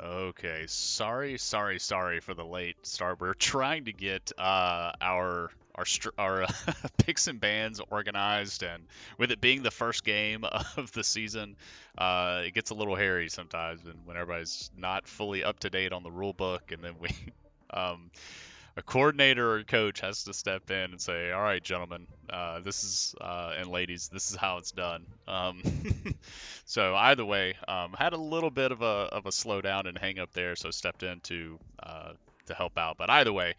Okay, sorry for the late start. We're trying to get our picks and bans organized, and with it being the first game of the season, it gets a little hairy sometimes, and when everybody's not fully up to date on the rule book, and then we um, a coordinator or a coach has to step in and say, "All right, gentlemen, this is and ladies, this is how it's done." So either way, had a little bit of a slowdown and hang up there, so stepped in to help out. But either way,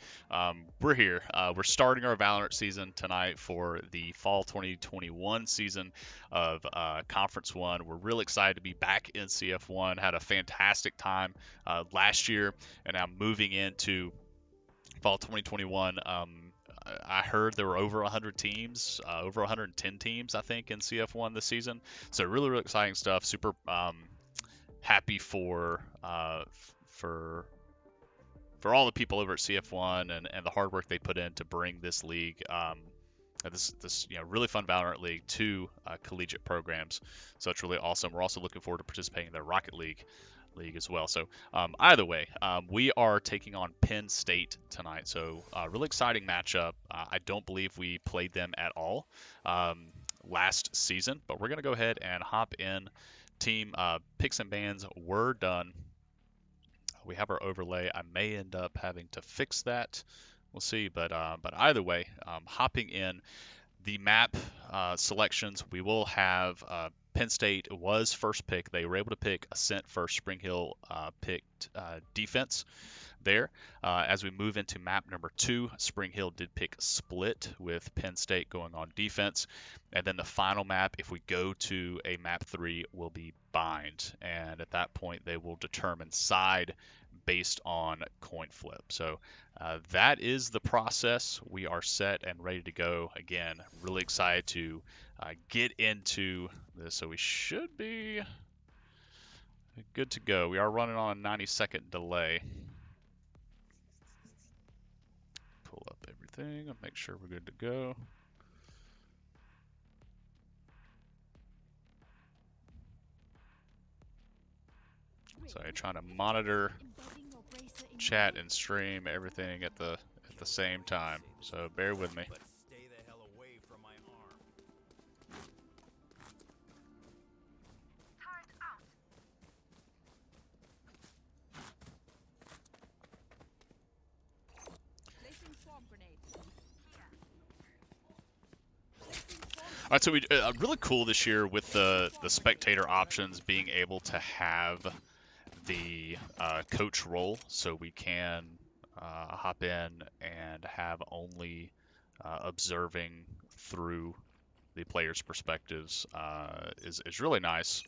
we're here. We're starting our Valorant season tonight for the fall 2021 season of Conference One. We're really excited to be back in CF1. Had a fantastic time last year, and now moving into fall 2021. I heard there were over 100 teams, over 110 teams, I think, in CF1 this season. So really, really exciting stuff. Super happy for for all the people over at CF1 and the hard work they put in to bring this league, this really fun Valorant league to collegiate programs. So it's really awesome. We're also looking forward to participating in the Rocket League as well. So either way, we are taking on Penn State tonight. So really exciting matchup. I don't believe we played them at all last season, but we're going to go ahead and hop in. Team picks and bans were done. We have our overlay. I may end up having to fix that. We'll see, but either way, hopping in the map selections, we will have Penn State was first pick. They were able to pick Ascent first. Spring Hill picked defense there. As we move into map number 2, Spring Hill did pick split with Penn State going on defense. And then the final map, if we go to a map 3, will be bind. And at that point, they will determine side based on coin flip. So that is the process. We are set and ready to go. Again, really excited to get into this. So we should be good to go. We are running on a 90-second delay. Pull up everything and make sure we're good to go. So I'm trying to monitor chat and stream everything at the same time. So bear with me. All right, so we really cool this year with the spectator options being able to have the coach role, so we can hop in and have only observing through the players' perspectives is really nice.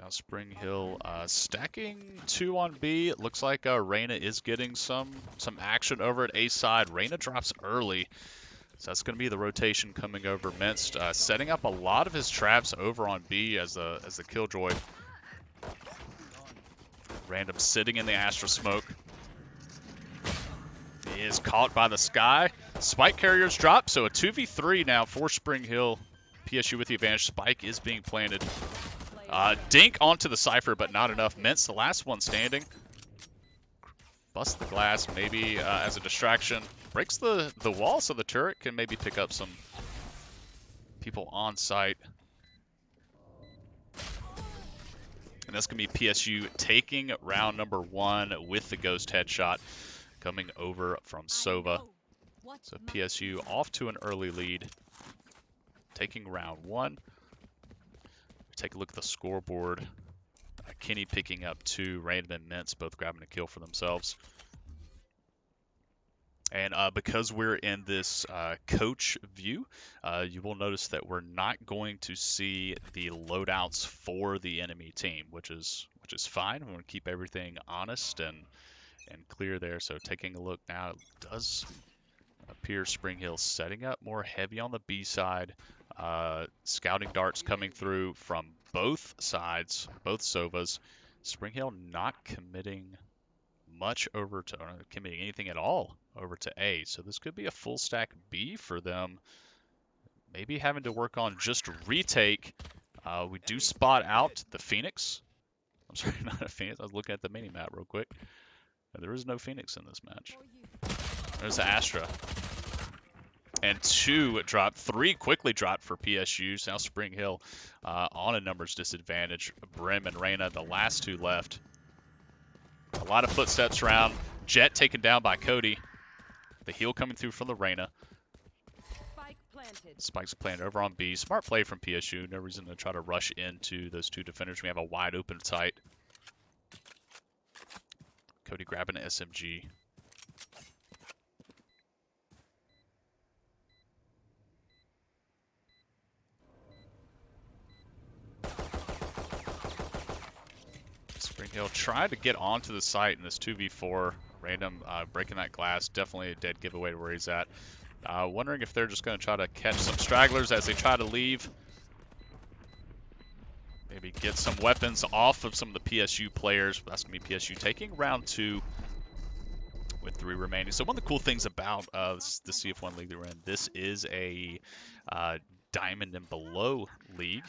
Now Spring Hill stacking 2 on B. It looks like Reyna is getting some action over at A side. Reyna drops early, so that's going to be the rotation coming over. Minced setting up a lot of his traps over on B as the Killjoy. Random sitting in the Astra smoke. He is caught by the Sky. Spike carriers drop, so a 2v3 now for Spring Hill. PSU with the advantage. Spike is being planted. Dink onto the Cypher, but not enough. Mintz, the last one standing. Bust the glass, maybe as a distraction. Breaks the wall so the turret can maybe pick up some people on site. And that's going to be PSU taking round number 1 with the Ghost headshot coming over from Sova. So PSU off to an early lead, taking round 1. Take a look at the scoreboard. Kenny picking up 2, Random and Mintz both grabbing a kill for themselves. And because we're in this coach view, you will notice that we're not going to see the loadouts for the enemy team, which is fine. We want to keep everything honest and clear there. So taking a look now, it does appear Spring Hill setting up more heavy on the B side. Scouting darts coming through from both sides, both Sovas. Spring Hill not committing much over to, or not committing anything at all over to A. So this could be a full stack B for them. Maybe having to work on just retake. We do spot out the Phoenix. I'm sorry, not a Phoenix. I was looking at the mini map real quick. There is no Phoenix in this match. There's Astra. And 2 dropped, 3 quickly dropped for PSU. So now Spring Hill on a numbers disadvantage. Brim and Reyna, the last 2 left. A lot of footsteps around. Jet taken down by Cody. The heal coming through from the Reyna. Spike's planted over on B. Smart play from PSU. No reason to try to rush into those 2 defenders. We have a wide open site. Cody grabbing an SMG. Spring Hill tried to get onto the site in this 2v4. Random breaking that glass. Definitely a dead giveaway to where he's at. Wondering if they're just going to try to catch some stragglers as they try to leave. Maybe get some weapons off of some of the PSU players. That's going to be PSU taking round 2 with 3 remaining. So one of the cool things about the CF1 league that we're in, this is a diamond and below league.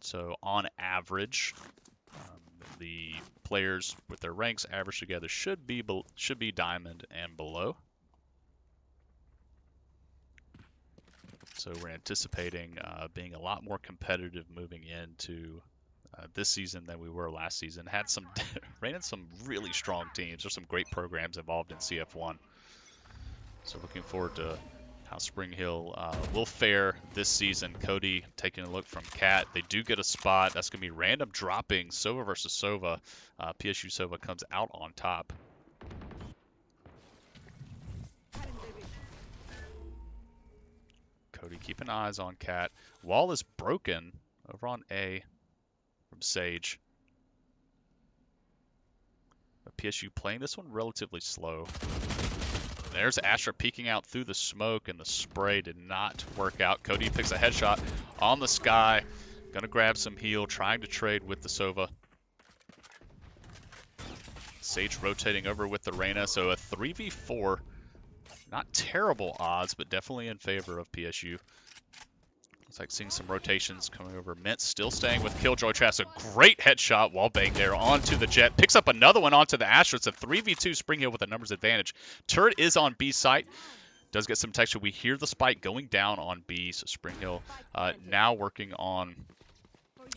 So on average, the players with their ranks averaged together should be diamond and below. So we're anticipating being a lot more competitive moving into this season than we were last season. Ran in some really strong teams. There's some great programs involved in CF1. So looking forward to how Spring Hill will fare this season. Cody taking a look from Cat. They do get a spot. That's going to be random dropping. Sova versus Sova. PSU Sova comes out on top. Cody keeping eyes on Cat. Wall is broken over on A from Sage. But PSU playing this one relatively slow. There's Astra peeking out through the smoke, and the spray did not work out. Cody picks a headshot on the sky. Gonna grab some heal, trying to trade with the Sova. Sage rotating over with the Reyna, so a 3v4. Not terrible odds, but definitely in favor of PSU. Looks like seeing some rotations coming over. Mint still staying with Killjoy Traps. A great headshot, wall bang there onto the Jet. Picks up another one onto the Astra. It's a 3v2 Spring Hill with a numbers advantage. Turret is on B site. Does get some texture. We hear the spike going down on B. So Spring Hill now working on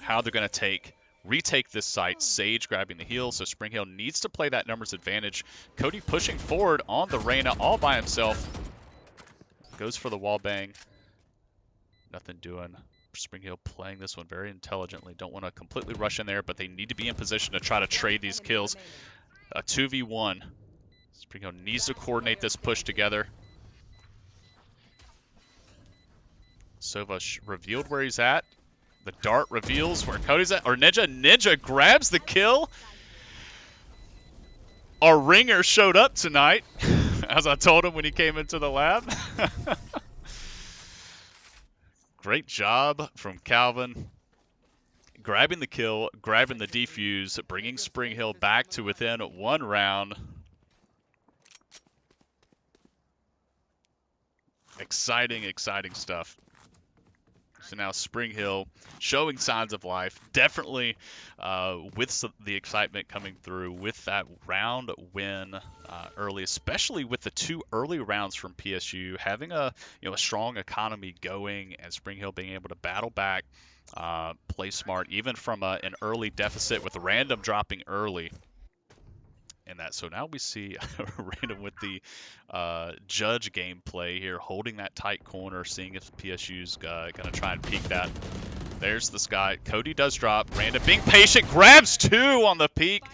how they're going to retake this site. Sage grabbing the heal, so Spring Hill needs to play that numbers advantage. Cody pushing forward on the Reyna all by himself. Goes for the wall bang. Nothing doing. Spring Hill playing this one very intelligently. Don't want to completely rush in there, but they need to be in position to try to trade these kills. A 2v1. Spring Hill needs to coordinate this push together. Sova revealed where he's at. The dart reveals where Cody's at, or Ninja grabs the kill. Our ringer showed up tonight, as I told him when he came into the lab. Great job from Calvin. Grabbing the kill, grabbing the defuse, bringing Spring Hill back to within 1 round. Exciting, exciting stuff. So now Spring Hill showing signs of life. Definitely with the excitement coming through with that round win early, especially with the 2 early rounds from PSU, having a strong economy going, and Spring Hill being able to battle back, play smart, even from an early deficit with random dropping early. And that, so now we see Random with the judge gameplay here, holding that tight corner, seeing if PSU's going to try and peek that. There's the sky. Cody does drop. Random being patient, grabs 2 on the peak.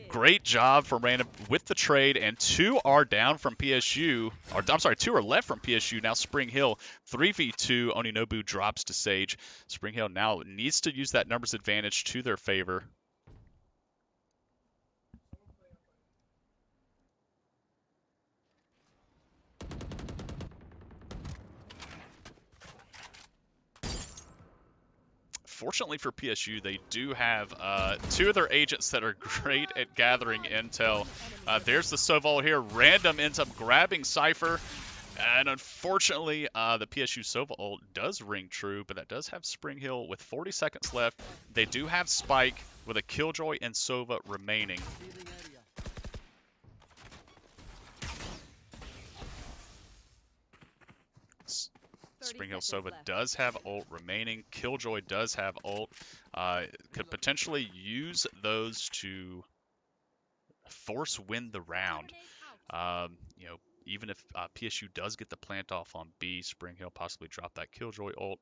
Great job from Random with the trade, and 2 are down from PSU. Or I'm sorry, 2 are left from PSU. Now Spring Hill 3v2. Oninobu drops to Sage. Spring Hill now needs to use that numbers advantage to their favor. Fortunately for PSU, they do have two of their agents that are great at gathering intel. There's the Soval here. Random ends up grabbing Cypher. And unfortunately, the PSU Sova ult does ring true, but that does have Spring Hill with 40 seconds left. They do have Spike with a Killjoy and Sova remaining. Spring Hill Sova does have ult remaining. Killjoy does have ult. Could potentially use those to force win the round. You know, even if PSU does get the plant off on B, Spring Hill possibly drop that Killjoy ult,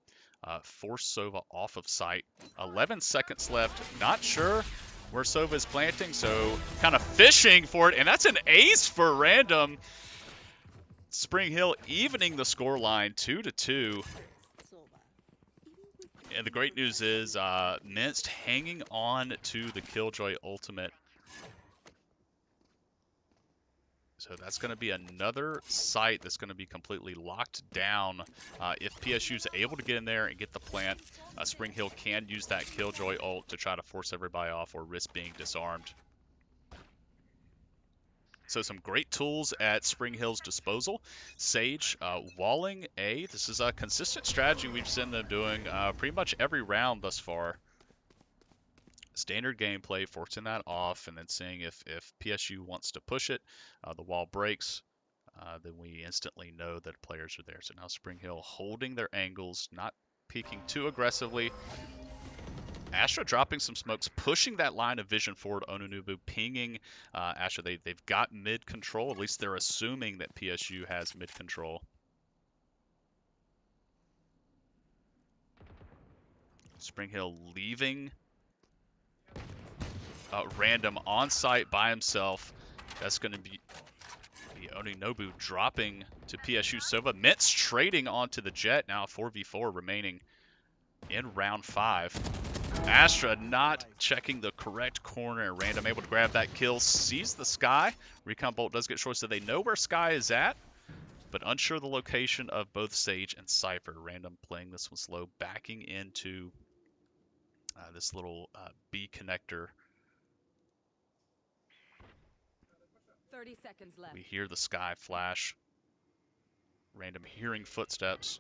force Sova off of site. 11 seconds left. Not sure where Sova is planting, so kind of fishing for it, and that's an ace for Random. Spring Hill evening the scoreline 2-2. And the great news is Minced hanging on to the Killjoy ultimate. So that's going to be another site that's going to be completely locked down. If PSU is able to get in there and get the plant, Spring Hill can use that Killjoy ult to try to force everybody off or risk being disarmed. So some great tools at Spring Hill's disposal. Sage walling A. This is a consistent strategy we've seen them doing pretty much every round thus far. Standard gameplay, forcing that off, and then seeing if PSU wants to push it, the wall breaks, then we instantly know that players are there. So now Spring Hill holding their angles, not peeking too aggressively. Astra dropping some smokes, pushing that line of vision forward. Onunubu pinging Astra. They've got mid control. At least they're assuming that PSU has mid control. Spring Hill leaving Random on site by himself. That's going to be Onunubu dropping to PSU Sova. Mintz trading onto the Jet now. 4v4 remaining in round 5. Astra not checking the correct corner. Random able to grab that kill. Sees the Sky. Recon Bolt does get short, so they know where Sky is at, but unsure the location of both Sage and Cypher. Random playing this one slow, backing into this little B connector. 30 seconds left. We hear the Sky flash. Random hearing footsteps.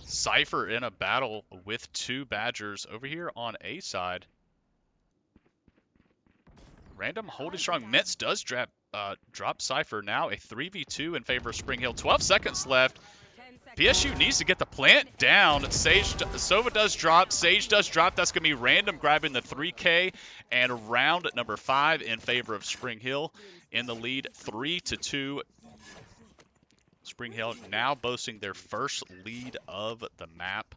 Cypher in a battle with 2 Badgers over here on A side. Random holding strong. Mintz does drop Cypher. Now a 3v2 in favor of Spring Hill. 12 seconds left. PSU needs to get the plant down. Sova does drop. Sage does drop. That's going to be Random grabbing the 3K. And round number 5 in favor of Spring Hill. In the lead 3-2. Spring Hill now boasting their first lead of the map.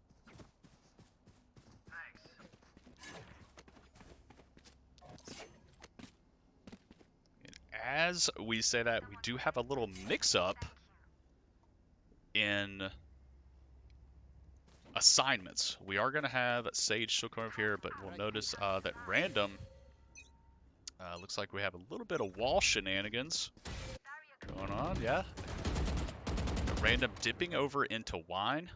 And as we say that, we do have a little mix-up in assignments. We are going to have Sage still come over here, but we'll notice that Random looks like we have a little bit of wall shenanigans going on. Yeah. Random dipping over into Wine.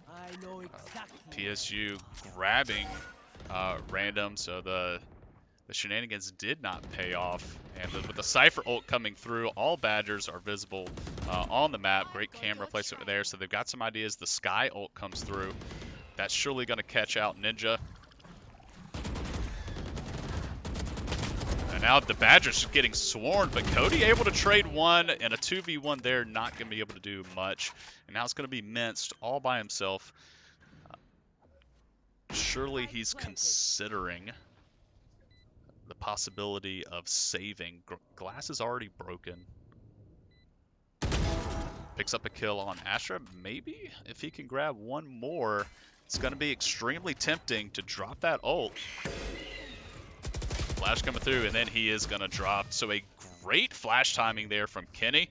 I know exactly. PSU grabbing Random, so the shenanigans did not pay off. And with the Cypher ult coming through, all Badgers are visible on the map. Great camera placement there, so they've got some ideas. The Sky ult comes through. That's surely going to catch out Ninja. And now the Badgers are getting swarmed, but Cody able to trade one, and a 2v1 there, not going to be able to do much. And now it's going to be Minced all by himself. Surely he's considering the possibility of saving. Glass is already broken. Picks up a kill on Astra. Maybe if he can grab one more, it's going to be extremely tempting to drop that ult. Flash coming through, and then he is going to drop. So a great flash timing there from Kenny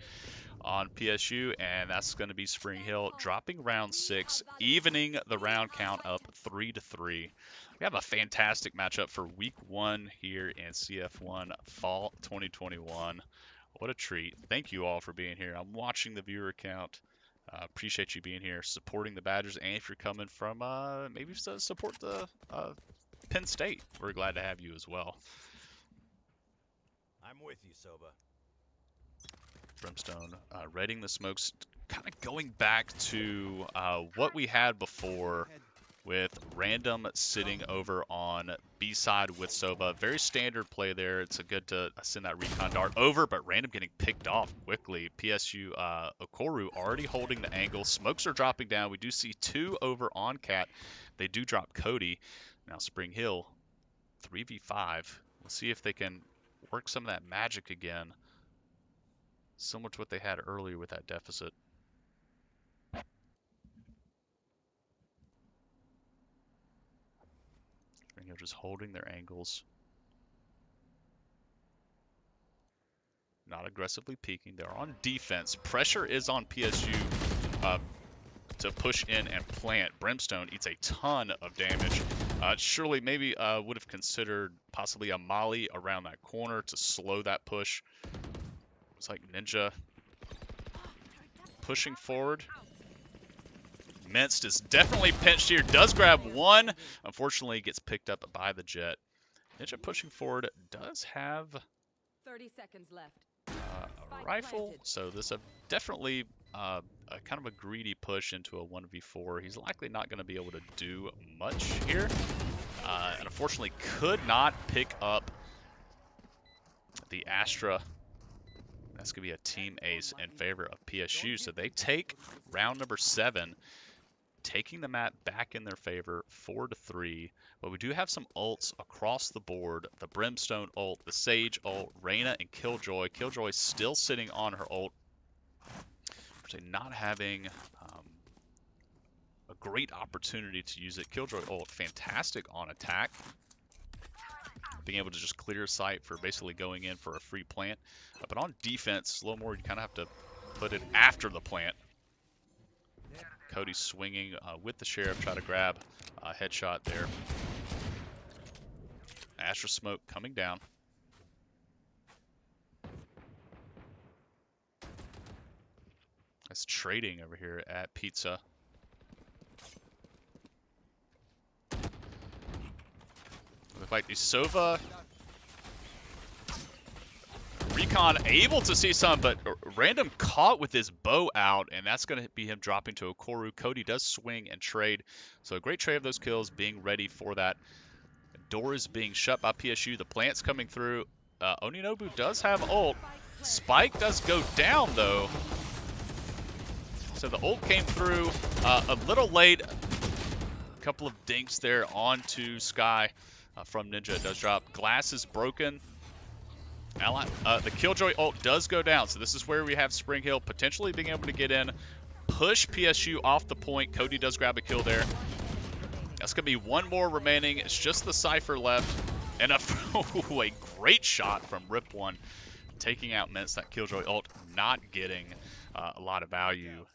on PSU, and that's going to be Spring Hill dropping round 6, evening the round count up 3-3. We have a fantastic matchup for week 1 here in CF1 Fall 2021. What a treat. Thank you all for being here. I'm watching the viewer count. Appreciate you being here, supporting the Badgers, and if you're coming from maybe support the Penn State, we're glad to have you as well. I'm with you, Soba. Brimstone readying the smokes, kind of going back to what we had before with Random sitting over on B side with Soba. Very standard play there. It's a good to send that recon dart over, but Random getting picked off quickly. PSU Okoru already holding the angle. Smokes are dropping down. We do see 2 over on Cat. They do drop Cody. Now Spring Hill 3v5. We'll see if they can work some of that magic again, similar to what they had earlier with that deficit. Spring Hill just holding their angles. Not aggressively peeking. They're on defense. Pressure is on PSU to push in and plant. Brimstone eats a ton of damage. Surely maybe would have considered possibly a molly around that corner to slow that push. It's like Ninja pushing forward. Minced is definitely pinched here. Does grab one. Unfortunately, gets picked up by the Jet. Ninja pushing forward does have 30 seconds left. a rifle, so this is definitely a kind of a greedy push into a 1v4. He's likely not going to be able to do much here, and unfortunately could not pick up the Astra. That's going to be a team ace in favor of PSU, so they take round number 7, taking the map back in their favor 4-3. But we do have some ults across the board. The Brimstone ult, the Sage ult, Reyna, and Killjoy. Killjoy still sitting on her ult. Not having a great opportunity to use it. Killjoy ult, fantastic on attack. Being able to just clear sight for basically going in for a free plant. But on defense, a little more, you kind of have to put it after the plant. Cody swinging with the Sheriff, try to grab a headshot there. Astra smoke coming down. It's trading over here at Pizza. Look like the Sova Recon able to see some, but Random caught with his bow out, and that's going to be him dropping to Okoru. Cody does swing and trade, so a great trade of those kills, being ready for that. Door is being shut by PSU. The plant's coming through. Oninobu does have ult. Spike does go down, though. So the ult came through a little late. A couple of dinks there onto Sky from Ninja. It does drop. Glass is broken. The Killjoy ult does go down, so this is where we have Spring Hill potentially being able to get in, push PSU off the point. Cody does grab a kill there. That's going to be one more remaining. It's just the Cypher left. And a great shot from Rip1, taking out Mince. That Killjoy ult not getting a lot of value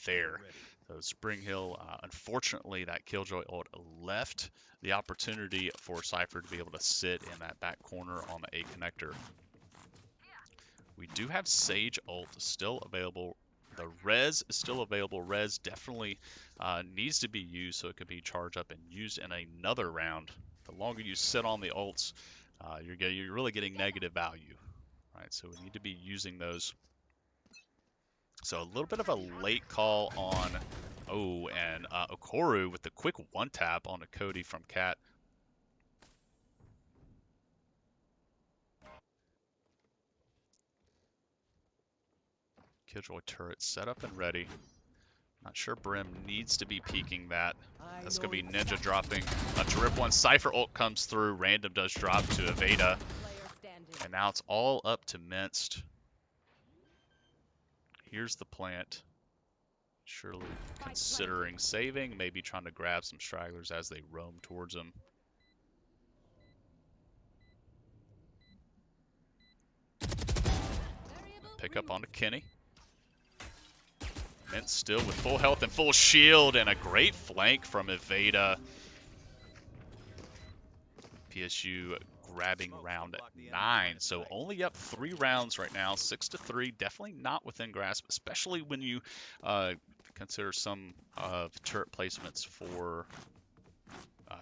there. So Spring Hill, unfortunately, that Killjoy ult left the opportunity for Cypher to be able to sit in that back corner on the A connector. We do have Sage ult still available. The Res is still available. Res definitely needs to be used so it can be charged up and used in another round. The longer you sit on the ults, you're really getting negative value. Right, so we need to be using those. So a little bit of a late call on, and Okoru with the quick one tap on a Cody from Cat. Killjoy turret set up and ready. Not sure Brim needs to be peeking that. That's going to be Ninja dropping a drip one. Cypher ult comes through. Random does drop to Evada. And now it's all up to Minced. Here's the plant. Surely considering saving, maybe trying to grab some stragglers as they roam towards him. Pick up onto Kenny. Mint still with full health and full shield, and a great flank from Evada. PSU grabbing round 9. So only up 3 rounds right now, 6-3. Definitely not within grasp, especially when you consider some of turret placements for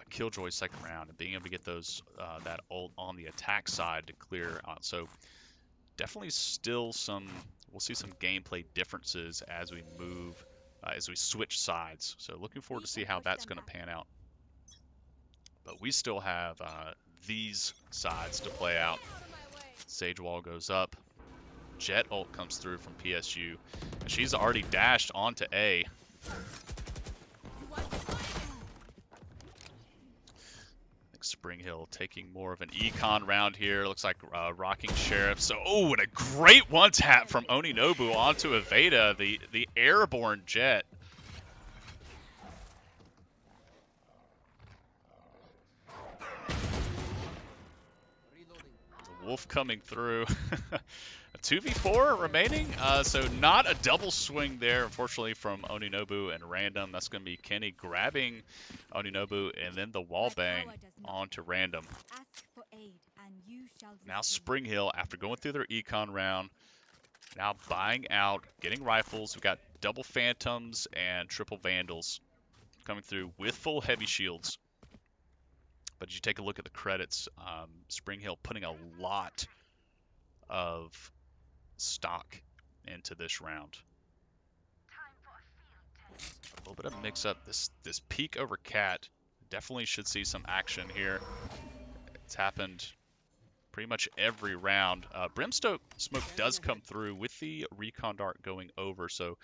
Killjoy's second round and being able to get those that ult on the attack side to clear out. So definitely still we'll see some gameplay differences as we move, as we switch sides. So looking forward to see how that's going to pan out. But we still have these sides to play out. Sage wall goes up. Jet ult comes through from PSU. And she's already dashed onto A. Spring Hill taking more of an econ round here. Looks like rocking Sheriff. So, oh, and a great one-tap from Oninobu onto Evada, the airborne Jet. The Wolf coming through. A 2v4 remaining, so not a double swing there, unfortunately, from Oninobu and Random. That's going to be Kenny grabbing Oninobu and then the wall bang onto Random. Now Spring Hill, after going through their econ round, now buying out, getting rifles. We've got double Phantoms and triple Vandals coming through with full heavy shields. But you take a look at the credits, Spring Hill putting a lot of stock into this round. A little bit of mix up. This peak over Cat definitely should see some action here. It's happened pretty much every round. Brimstone Smoke does come through with the Recon Dart going over, so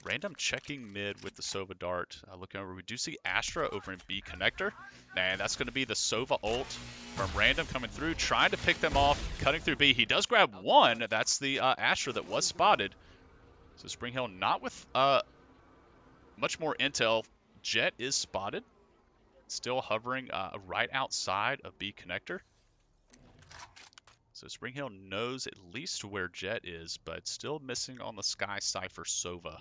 Random checking mid with the Sova Dart. Looking over, we do see Astra over in B connector. And that's going to be the Sova ult from Random coming through, trying to pick them off, cutting through B. He does grab one. That's the Astra that was spotted. So Spring Hill not with much more intel. Jet is spotted. Still hovering right outside of B connector. So Spring Hill knows at least where Jet is, but still missing on the Sky Cypher Sova.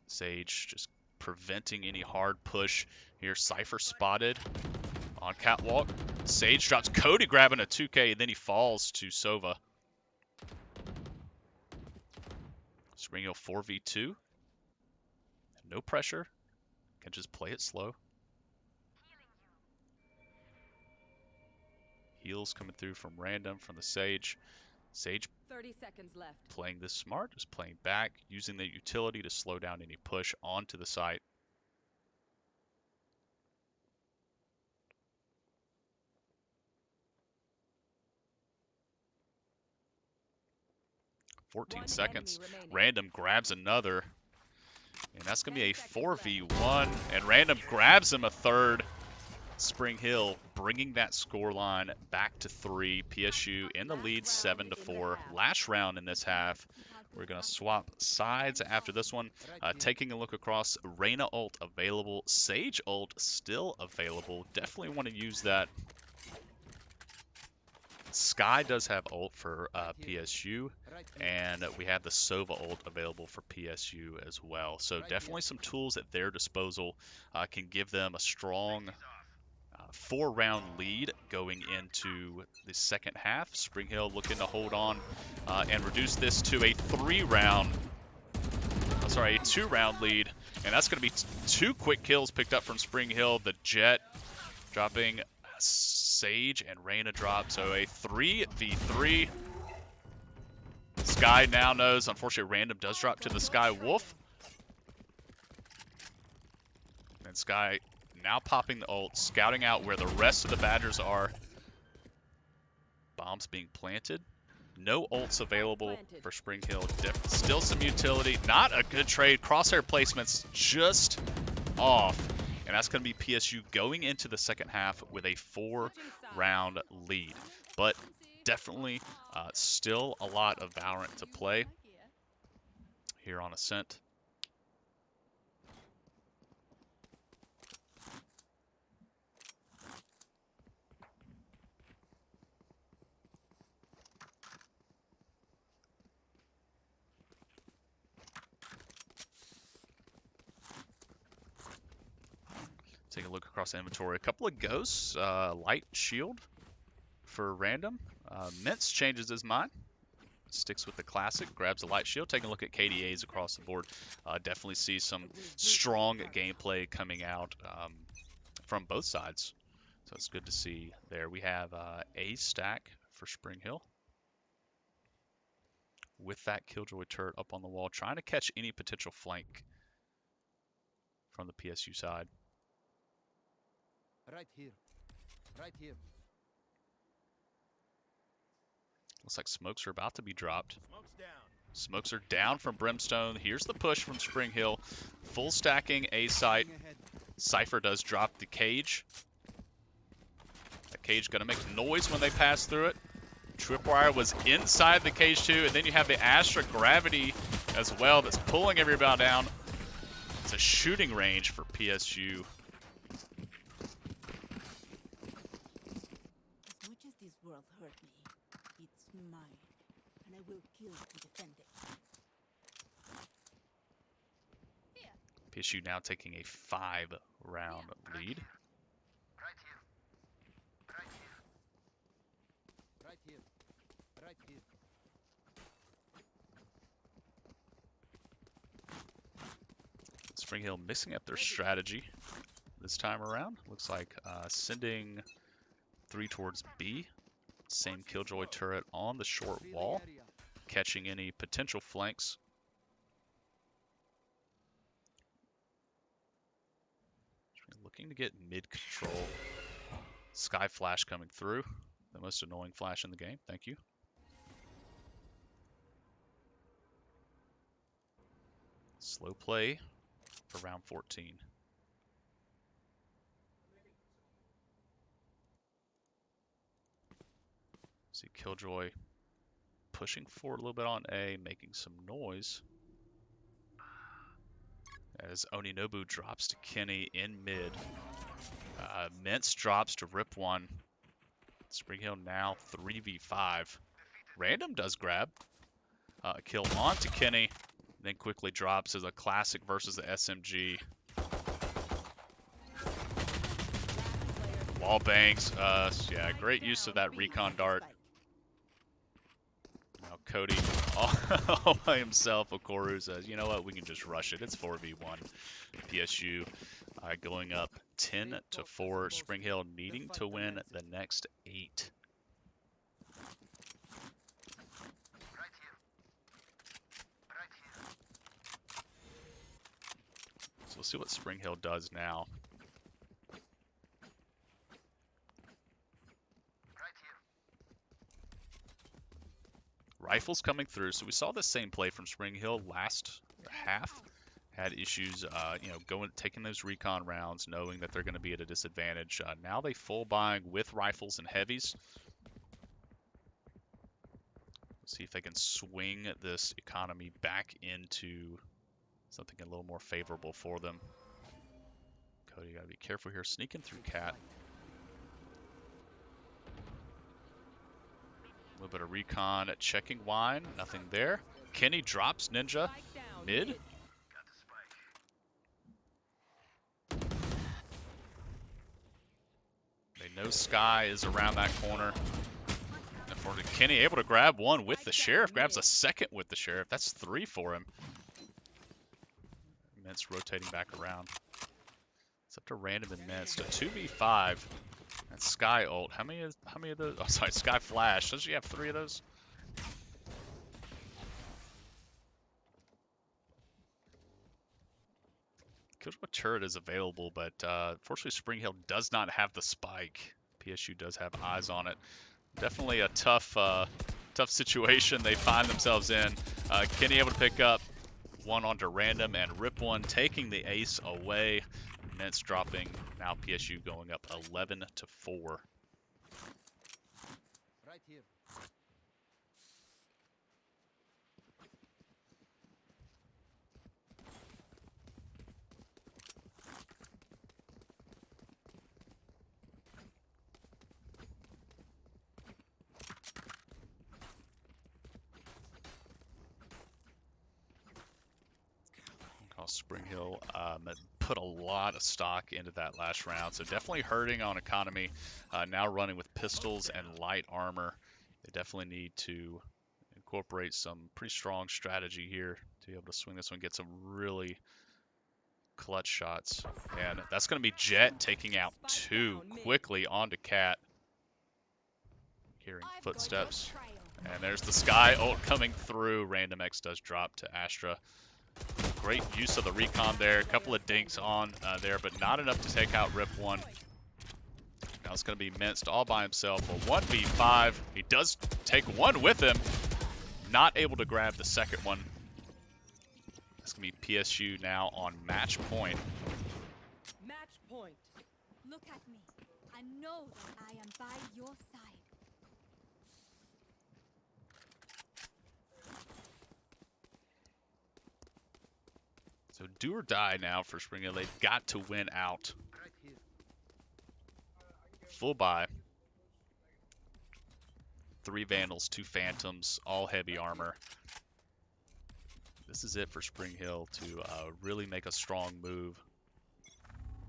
Sage just preventing any hard push here. Cypher spotted on catwalk. Sage drops Cody grabbing a 2K, and then he falls to Sova. Spring Hill 4v2. No pressure. Can just play it slow. Heals coming through from Random from the Sage. Sage 30 seconds left. Playing this smart, just playing back, using the utility to slow down any push onto the site. "14 seconds. Random grabs another. And that's going to be a 4v1. And Random grabs him a third. Spring Hill bringing that scoreline back to 3. PSU in the lead 7-4. Last round in this half. We're going to swap sides after this one. Taking a look across, Reyna ult available. Sage ult still available. Definitely want to use that. Sky does have ult for PSU, and we have the Sova ult available for PSU as well. So definitely some tools at their disposal can give them a strong 4-round lead going into the second half. Spring Hill looking to hold on and reduce this to a 2-round lead. And that's going to be 2 quick kills picked up from Spring Hill. The Jet dropping Sage and Reyna drop. So a 3v3. Sky now knows, unfortunately, Random does drop to the Sky Wolf. And Sky now popping the ult, scouting out where the rest of the Badgers are. Bombs being planted. No ults available for Spring Hill. Still some utility. Not a good trade. Crosshair placements just off. And that's going to be PSU going into the second half with a 4-round lead. But definitely still a lot of Valorant to play here on Ascent. Take a look across the inventory. A couple of ghosts, light shield for random. Mints changes his mind. Sticks with the classic, grabs a light shield. Taking a look at KDAs across the board. Definitely see some strong gameplay coming out from both sides. So it's good to see there. We have a stack for Spring Hill. With that Killjoy turret up on the wall, trying to catch any potential flank from the PSU side. Right here. Right here. Looks like smokes are about to be dropped. Smoke's down. Smokes are down from Brimstone. Here's the push from Spring Hill. Full stacking A site. Cypher does drop the cage. That cage gonna make noise when they pass through it. Tripwire was inside the cage too, and then you have the Astra Gravity as well that's pulling everybody down. It's a shooting range for PSU. As much as this world hurt me, it's mine, and I will kill to defend it. PSU now taking a 5-round lead. Right here. Right here. Right here. Right here. Spring Hill mixing up their strategy this time around. Looks like sending 3 towards B. Same Killjoy turret on the short wall, catching any potential flanks. Looking to get mid control. Sky Flash coming through. The most annoying flash in the game. Thank you. Slow play for round 14. See Killjoy pushing forward a little bit on A, making some noise. As Oninobu drops to Kenny in mid. Mints drops to Rip 1. Spring Hill now 3v5. Random does grab. Kill on to Kenny. Then quickly drops as a classic versus the SMG. Wall bangs. Yeah, great use of that recon dart. Now Cody all by himself. Okoru says, you know what, we can just rush it. It's 4v1. PSU going up 10-4. Spring Hill needing to win the next 8. So we'll see what Spring Hill does now. Rifles coming through. So we saw the same play from Spring Hill last half. Had issues, taking those recon rounds, knowing that they're going to be at a disadvantage. Now they full buying with rifles and heavies. See if they can swing this economy back into something a little more favorable for them. Cody, you got to be careful here. Sneaking through Cat. A little bit of recon, checking wine, nothing there. Kenny drops Ninja mid. They know Sky is around that corner. And for Kenny, able to grab one with the Sheriff, grabs a second with the Sheriff. That's 3 for him. Mints rotating back around. It's up to Random and Mints. A 2v5. And Sky ult. How many of those? Oh, sorry, Sky Flash. Does she have 3 of those? Killjoy turret is available, but unfortunately Spring Hill does not have the spike. PSU does have eyes on it. Definitely a tough situation they find themselves in. Kenny able to pick up one onto Random and Rip 1, taking the ace away. Mints dropping. Now PSU going up 11-4. Right here. Spring Hill put a lot of stock into that last round, so definitely hurting on economy. Now running with pistols and light armor. They definitely need to incorporate some pretty strong strategy here to be able to swing this one, get some really clutch shots. And that's going to be Jet taking out 2 quickly onto Cat. Hearing footsteps. And there's the Sky ult coming through. Random X does drop to Astra. Great use of the recon there. A couple of dinks on there, but not enough to take out Rip 1. Now it's going to be Minced all by himself. A 1v5. He does take one with him. Not able to grab the second one. It's going to be PSU now on match point. Match point. Look at me. I know that I am by your side. So do or die now for Spring Hill. They've got to win out. Right here. Full buy. 3 Vandals, 2 Phantoms, all heavy armor. This is it for Spring Hill to really make a strong move.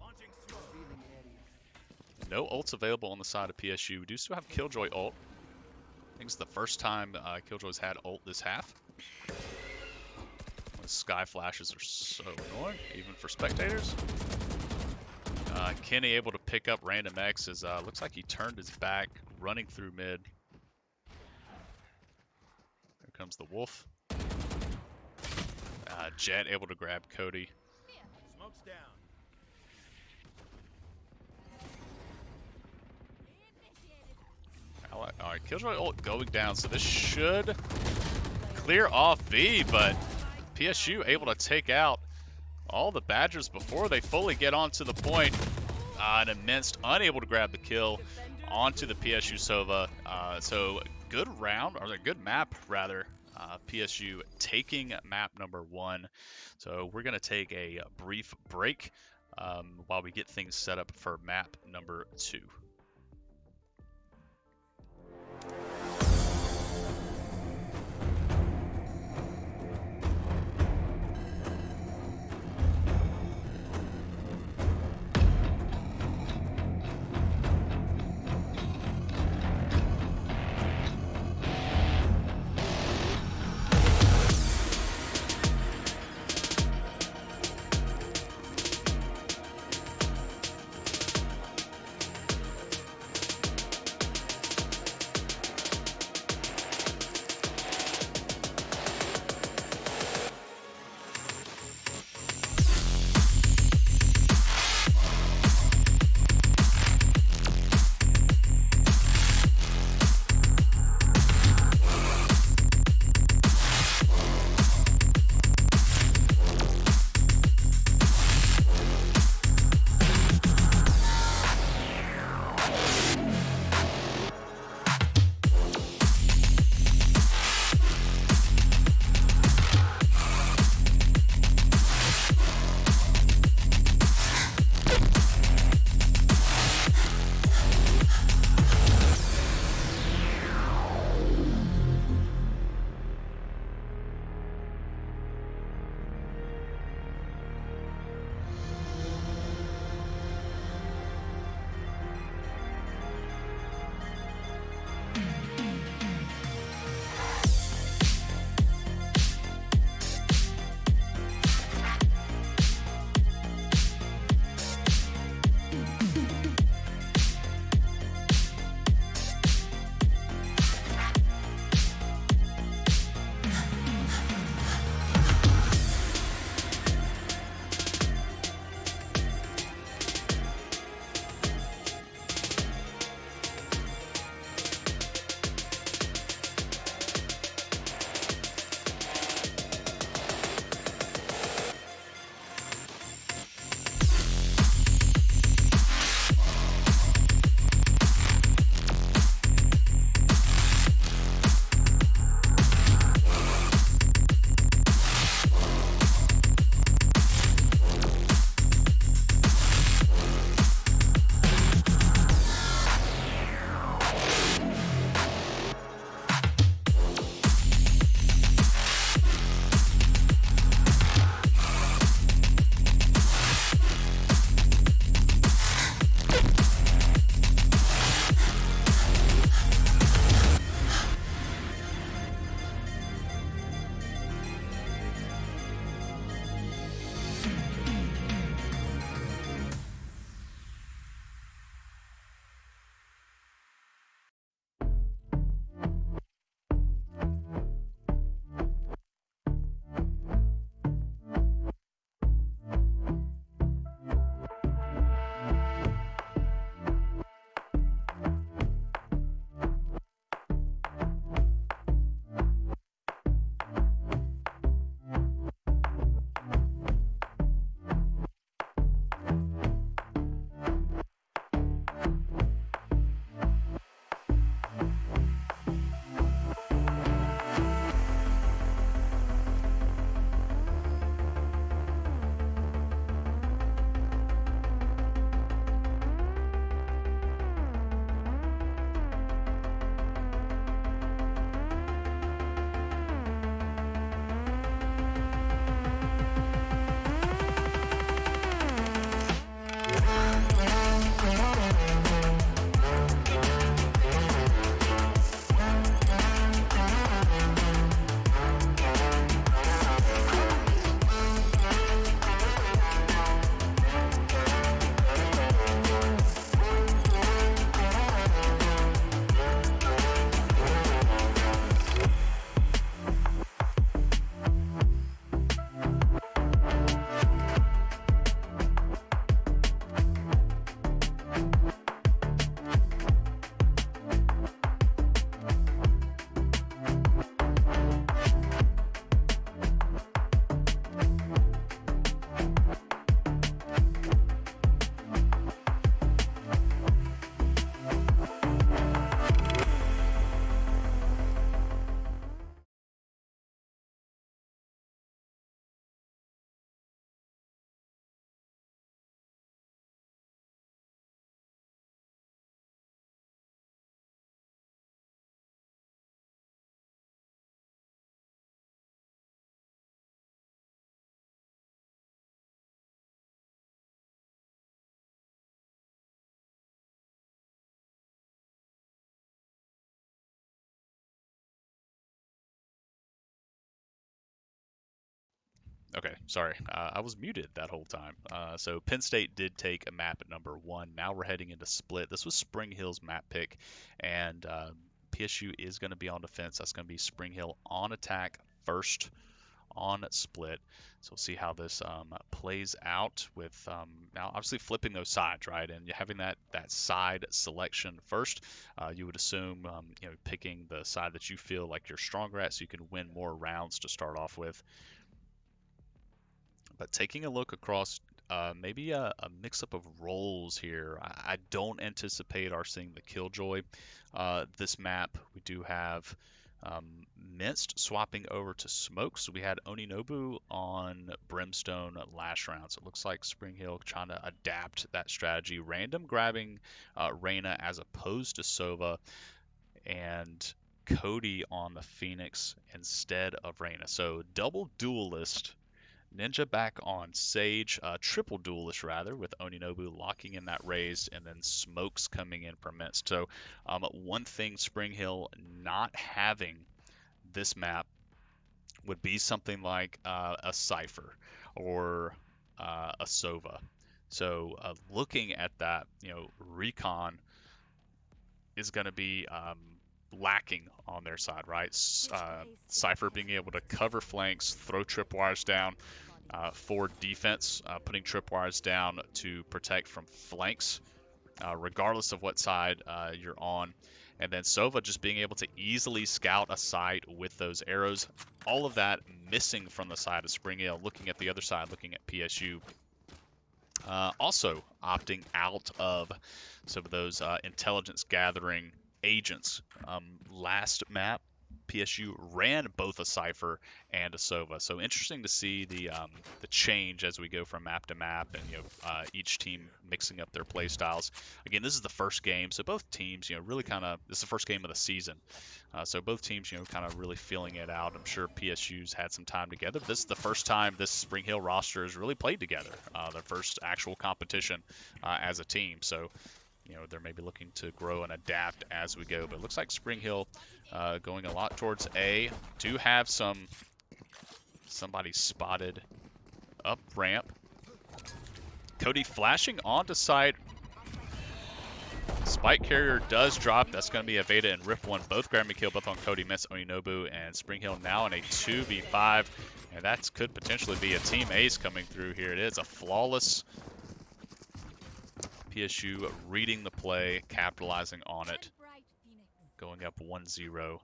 Revealing area. No ults available on the side of PSU. We do still have Killjoy ult. I think it's the first time Killjoy's had ult this half. The sky flashes are so annoying, even for spectators. Kenny able to pick up Random X as looks like he turned his back, running through mid. Here comes the Wolf. Jet able to grab Cody. Smoke's down. Alright, Killjoy ult going down, so this should clear off B, but PSU able to take out all the Badgers before they fully get onto the point. And Immense unable to grab the kill onto the PSU Sova. So good round, or a good map rather. PSU taking map number 1. So we're going to take a brief break while we get things set up for map number 2. Okay, sorry. I was muted that whole time. So Penn State did take a map at number 1. Now we're heading into split. This was Spring Hill's map pick, and PSU is going to be on defense. That's going to be Spring Hill on attack first on split. So we'll see how this plays out with now obviously flipping those sides, right? And having that side selection first, you would assume picking the side that you feel like you're stronger at, so you can win more rounds to start off with. But taking a look across maybe a mix-up of roles here, I don't anticipate our seeing the Killjoy. This map, we do have Minced swapping over to Smoke. So we had Oninobu on Brimstone last round. So it looks like Spring Hill trying to adapt that strategy. Random grabbing Reyna as opposed to Sova, and Cody on the Phoenix instead of Reyna. So double duelist. Ninja back on Sage, triple duelist rather, with Oninobu locking in that raised, and then Smokes coming in for Minced. So one thing Spring Hill not having this map would be something like a Cypher or a Sova. So looking at that, Recon is going to be lacking on their side, right? Cypher being able to cover flanks, throw tripwires down for defense, putting tripwires down to protect from flanks, regardless of what side you're on. And then Sova just being able to easily scout a site with those arrows. All of that missing from the side of Spring Hill. Looking at the other side, looking at PSU. Also opting out of some of those intelligence gathering agents. Last map, PSU ran both a Cypher and a Sova. So interesting to see the change as we go from map to map, and each team mixing up their play styles. Again, this is the first game, so both teams really kind of, this is the first game of the season. So both teams kind of really feeling it out. I'm sure PSU's had some time together, but this is the first time this Spring Hill roster has really played together. Their first actual competition as a team. So they're maybe looking to grow and adapt as we go. But it looks like Spring Hill going a lot towards A. Do have somebody spotted up ramp. Cody flashing onto site. Spike carrier does drop. That's going to be a Veda and Rip one. Both grabbing a kill, both on Cody, Miss Oninobu, and Spring Hill now in a 2v5. And that could potentially be a team ace coming through here. It is a flawless PSU reading the play, capitalizing on it, going up 1-0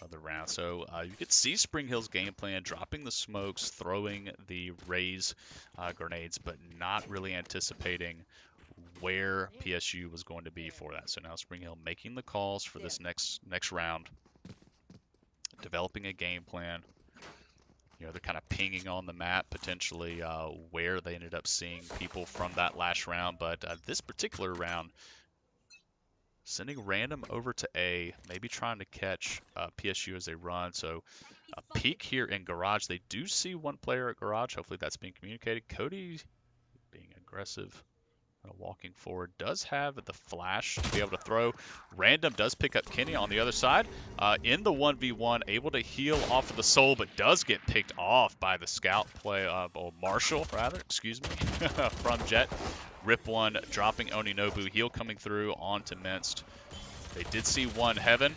of the round. So you could see Spring Hill's game plan, dropping the smokes, throwing the raise grenades, but not really anticipating where PSU was going to be for that. So now Spring Hill making the calls for this next round, developing a game plan. They're kind of pinging on the map potentially where they ended up seeing people from that last round. But this particular round, sending random over to A, maybe trying to catch PSU as they run. So a peek here in Garage. They do see one player at Garage. Hopefully that's being communicated. Cody being aggressive. Walking forward, does have the flash to be able to throw. Random does pick up Kenny on the other side. In the 1v1, able to heal off of the soul, but does get picked off by the scout play, or Marshall, rather, excuse me, from Jet. Rip one, dropping Oninobu. Heal coming through onto Minced. They did see one Heaven.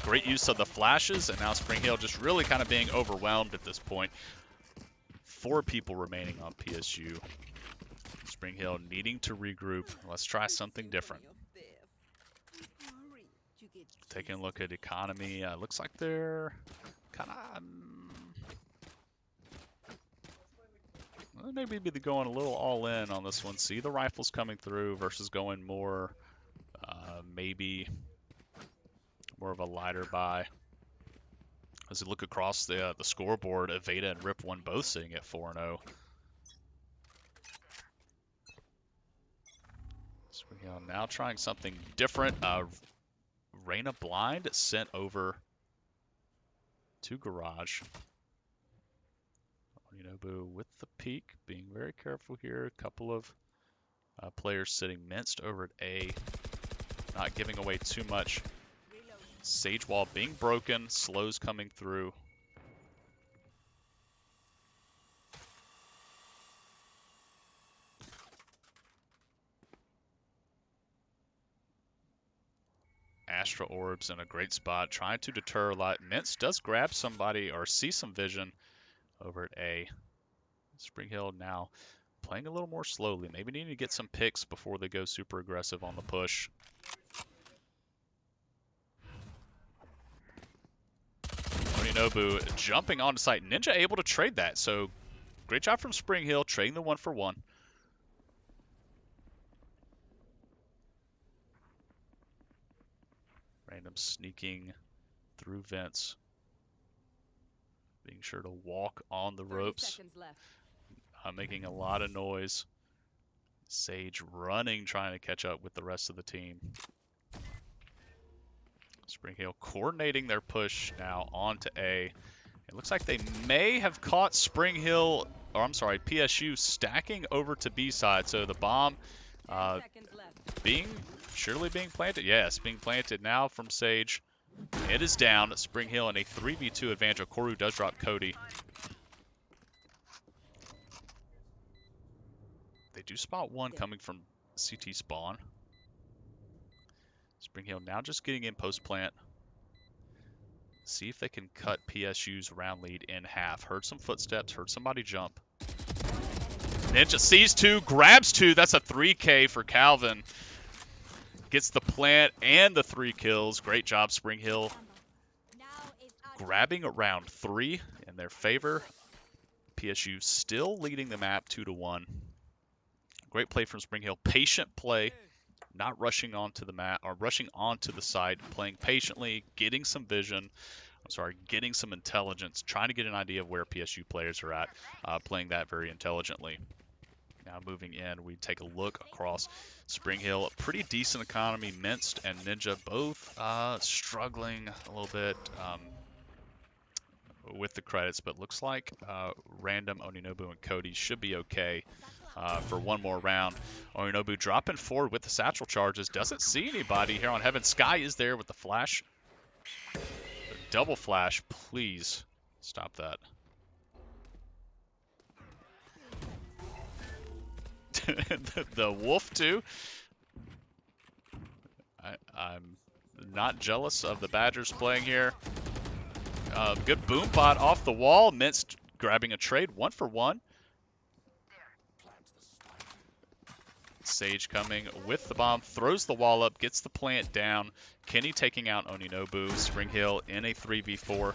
Great use of the flashes, and now Spring Hill just really kind of being overwhelmed at this point. 4 people remaining on PSU. Spring Hill needing to regroup. Let's try something different. Taking a look at economy. Looks like they're kind of maybe going a little all in on this one. See the rifles coming through versus going more maybe more of a lighter buy. As we look across the scoreboard, Aveda and Rip One both sitting at 4-0. Now trying something different. Reyna blind sent over to Garage. Oninobu with the peek, being very careful here. A couple of players sitting minced over at A, not giving away too much. Sage wall being broken, slows coming through. Astra Orbs in a great spot, trying to deter a lot. Mintz does grab somebody or see some vision over at A. Spring Hill now playing a little more slowly. Maybe needing to get some picks before they go super aggressive on the push. Oninobu jumping onto site. Ninja able to trade that. So great job from Spring Hill trading the 1-for-1. Random sneaking through vents. Being sure to walk on the 30 ropes. seconds left. Making a lot of noise. Sage running, trying to catch up with the rest of the team. Spring Hill coordinating their push now onto A. It looks like they may have caught Spring Hill, or I'm sorry, PSU stacking over to B side. So the bomb 10 seconds left. surely being planted. Yes, being planted now from Sage. It is down. Spring Hill in a 3v2 advantage. Koru does drop Cody. They do spot one coming from CT spawn. Spring Hill now just getting in post plant. See if they can cut PSU's round lead in half. Heard some footsteps, heard somebody jump. Ninja sees two, grabs two. That's a 3K for Calvin. Gets the plant and the 3 kills. Great job, Spring Hill. Grabbing round 3 in their favor. PSU still leading the map 2-1. Great play from Spring Hill. Patient play. Not rushing onto the mat or rushing onto the side, playing patiently, getting some vision. I'm sorry, getting some intelligence, trying to get an idea of where PSU players are at, playing that very intelligently. Now moving in, we take a look across Spring Hill. A pretty decent economy. Minced and Ninja both struggling a little bit with the credits, but looks like Random, Oninobu, and Cody should be okay for one more round. Oninobu dropping forward with the satchel charges. Doesn't see anybody here on Heaven. Sky is there with the flash. The double flash. Please stop that. the wolf too. I'm not jealous of the Badgers playing here. Good boom bot off the wall. Minced grabbing a trade 1-for-1. Sage coming with the bomb, throws the wall up, gets the plant down. Kenny taking out Oninobu. Spring Hill in a 3v4.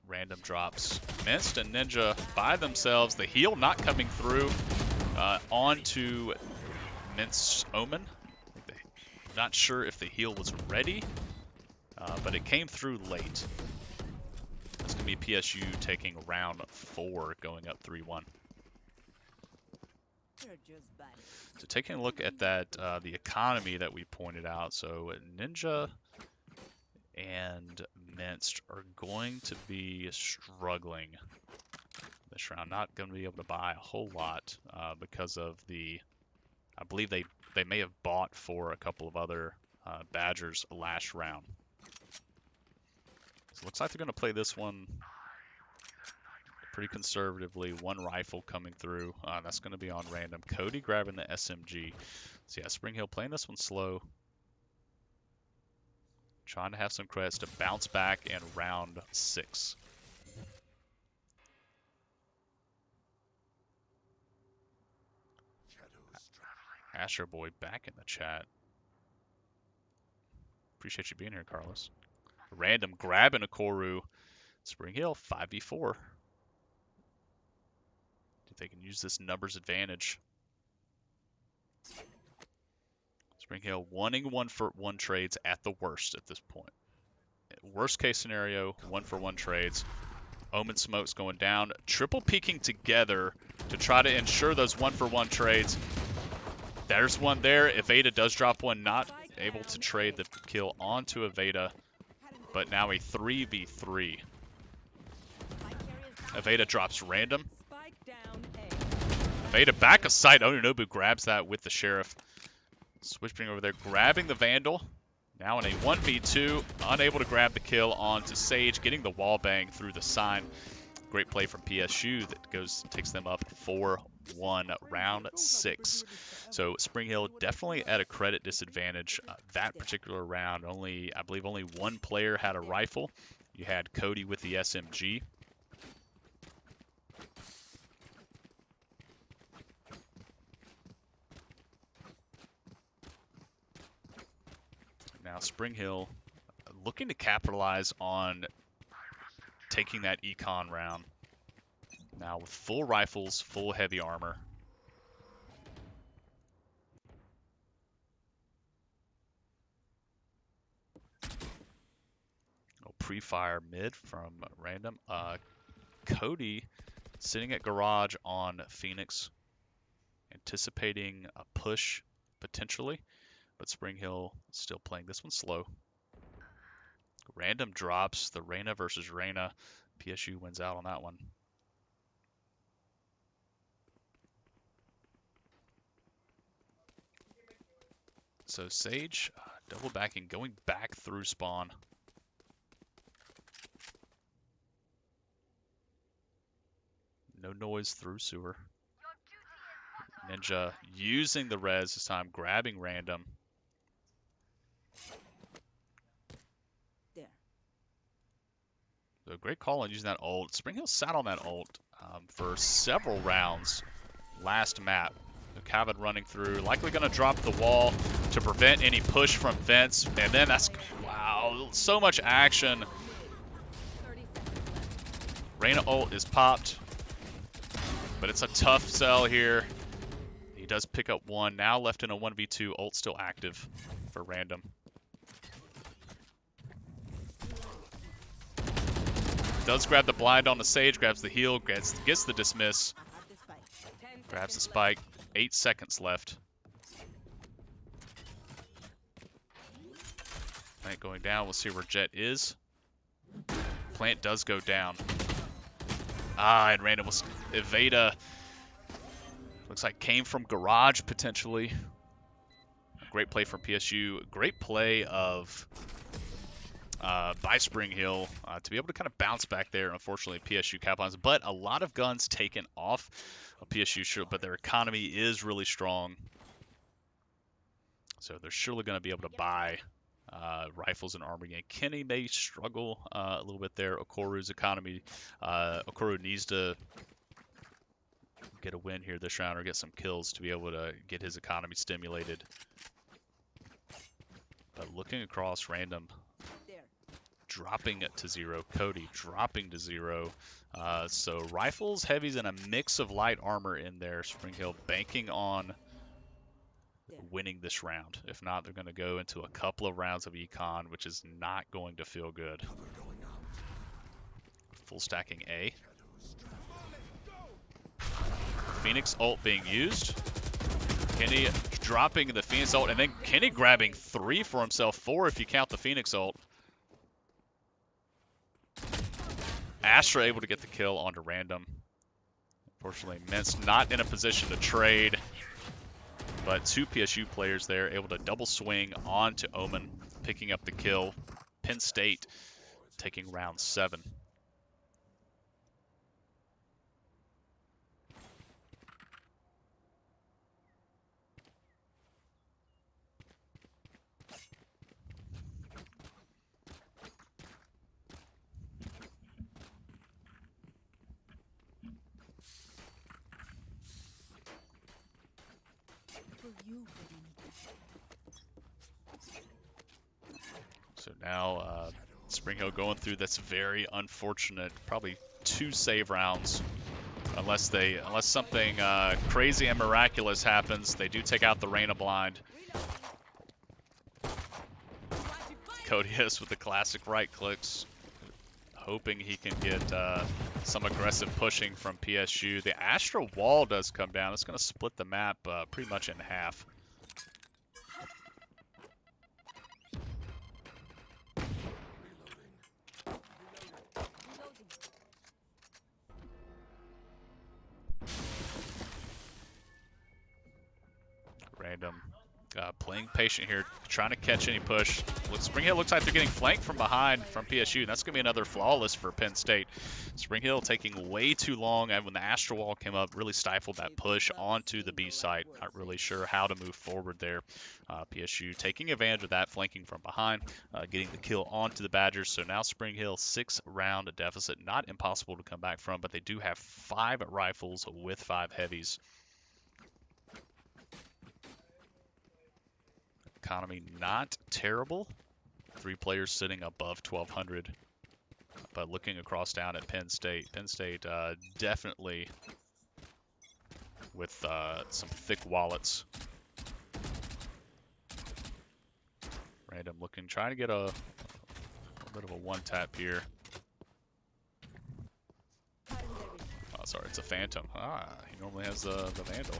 Random drops. Minced and Ninja by themselves. The heal not coming through onto Minced's Omen. Not sure if the heal was ready, but it came through late. It's going to be PSU taking round 4, going up 3-1. So taking a look at that, the economy that we pointed out. So Ninja and Minced are going to be struggling this round. Not going to be able to buy a whole lot because of the, I believe they may have bought for a couple of other Badgers last round. So it looks like they're going to play this one pretty conservatively. One rifle coming through. That's going to be on Random. Cody grabbing the SMG. So yeah, Spring Hill playing this one slow. Trying to have some credits to bounce back in round 6. Astro Boy back in the chat. Appreciate you being here, Carlos. Random grabbing a Koru. Spring Hill 5v4. They can use this numbers advantage. Spring Hill wanting 1-for-1 trades at the worst at this point. Worst case scenario, 1-for-1 trades. Omen smokes going down. Triple peeking together to try to ensure those 1-for-1 trades. There's one there. If Aveda does drop one, not able to trade the kill onto Aveda, but now a 3v3. Aveda drops Random. Aveda back of sight. Oninobu grabs that with the Sheriff. Switching over there, grabbing the Vandal. Now in a 1v2, unable to grab the kill onto Sage, getting the wall bang through the sign. Great play from PSU that takes them up 4-1 round 6. So Spring Hill definitely at a credit disadvantage that particular round. I believe only one player had a rifle. You had Cody with the SMG. Now Spring Hill looking to capitalize on taking that econ round. Now with full rifles, full heavy armor. Pre-fire mid from random. Cody sitting at garage on Phoenix, anticipating a push potentially, but Spring Hill still playing this one slow. Random drops the Reyna versus Reyna. PSU wins out on that one. So Sage double backing, going back through spawn. No noise through sewer. Ninja using the res this time, grabbing random. There. So great call on using that ult. Spring Hill sat on that ult for several rounds last map. So Kavin running through, likely going to drop the wall to prevent any push from Fence. And then that's, wow, so much action. Reyna ult is popped, but it's a tough sell here. He does pick up one. Now left in a 1v2. Ult still active for random. Does grab the blind on the Sage, grabs the heal, gets the dismiss, grabs the spike. 8 seconds left. Plant going down. We'll see where Jet is. Plant does go down. And random was Evada. Looks like came from garage potentially. Great play from PSU. Great play of by Spring Hill to be able to kind of bounce back there. Unfortunately, PSU capons, but a lot of guns taken off of PSU, but their economy is really strong. So they're surely going to be able to buy rifles and armor again. Kenny may struggle a little bit there. Okoru's economy, Okoru needs to get a win here this round or get some kills to be able to get his economy stimulated. But looking across, random dropping it to 0. Cody dropping to 0. So rifles, heavies, and a mix of light armor in there. Spring Hill banking on winning this round. If not, they're going to go into a couple of rounds of econ, which is not going to feel good. Full stacking A. Phoenix ult being used. Kenny dropping the Phoenix ult, and then Kenny grabbing 3 for himself. 4 if you count the Phoenix ult. Astra able to get the kill onto random. Unfortunately, Mint's not in a position to trade. But 2 PSU players there able to double swing onto Omen, picking up the kill. Penn State taking round 7. So now Spring Hill going through this very unfortunate, probably 2 save rounds, unless something crazy and miraculous happens. They do take out the Reyna blind. Codius with the classic right clicks, hoping he can get some aggressive pushing from PSU. The Astra wall does come down. It's going to split the map pretty much in half. Random Playing patient here, trying to catch any push. Spring Hill looks like they're getting flanked from behind from PSU. That's going to be another flawless for Penn State. Spring Hill taking way too long, and when the Astro Wall came up, really stifled that push onto the B site. Not really sure how to move forward there. PSU taking advantage of that, flanking from behind, getting the kill onto the Badgers. So now Spring Hill 6-round deficit. Not impossible to come back from, but they do have 5 rifles with 5 heavies. Economy not terrible. 3 players sitting above 1,200. But looking across down at Penn State, definitely with some thick wallets. Random looking, trying to get a bit of a one-tap here. Oh, sorry, it's a Phantom. He normally has the Vandal.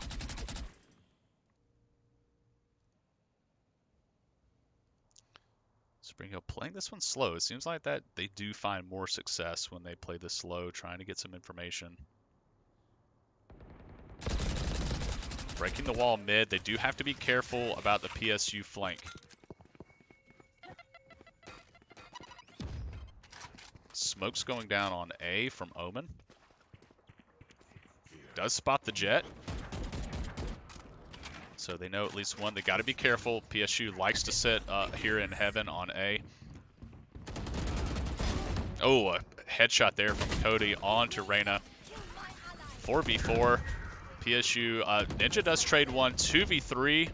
Spring Hill playing this one slow. It seems like that they do find more success when they play this slow, trying to get some information. Breaking the wall mid. They do have to be careful about the PSU flank. Smoke's going down on A from Omen. Does spot the jet. So they know at least one. They got to be careful. PSU likes to sit here in heaven on A. Oh, a headshot there from Cody on to Reyna. 4v4. PSU. Ninja does trade one. 2v3.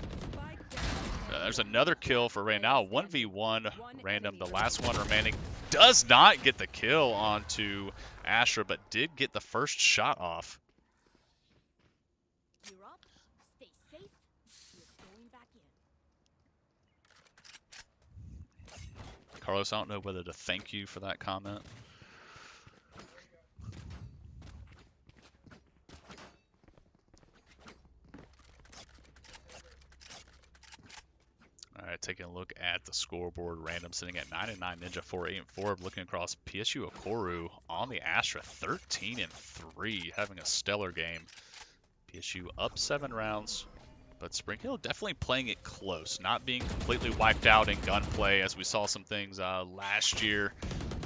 There's another kill for Reyna. Now 1v1 random. The last one remaining. Does not get the kill onto Astra, but did get the first shot off. Carlos, I don't know whether to thank you for that comment. All right, taking a look at the scoreboard. Random sitting at 9-9, Ninja 4-8-4. Looking across, PSU Okoro on the Astra 13-3, having a stellar game. PSU up 7 rounds. But Spring Hill definitely playing it close, not being completely wiped out in gunplay as we saw some things last year.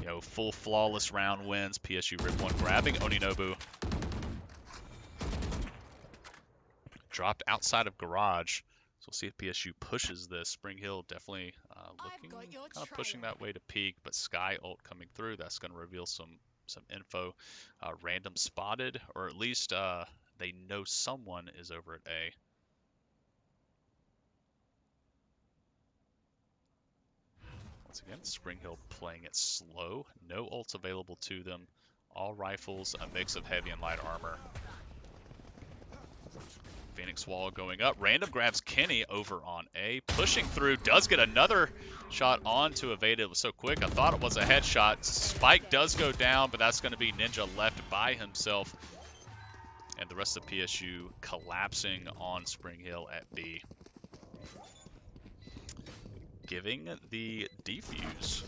You know, full flawless round wins. PSU rip one, grabbing Oninobu. Dropped outside of garage. So we'll see if PSU pushes this. Spring Hill definitely looking kind of pushing that way to peak, but Sky ult coming through. That's going to reveal some info. Random spotted, or at least they know someone is over at A. Once again, Spring Hill playing it slow. No ults available to them. All rifles, a mix of heavy and light armor. Phoenix Wall going up. Random grabs Kenny over on A. Pushing through. Does get another shot on to evade it. It was so quick. I thought it was a headshot. Spike does go down, but that's going to be Ninja left by himself. And the rest of PSU collapsing on Spring Hill at B. Giving the defuse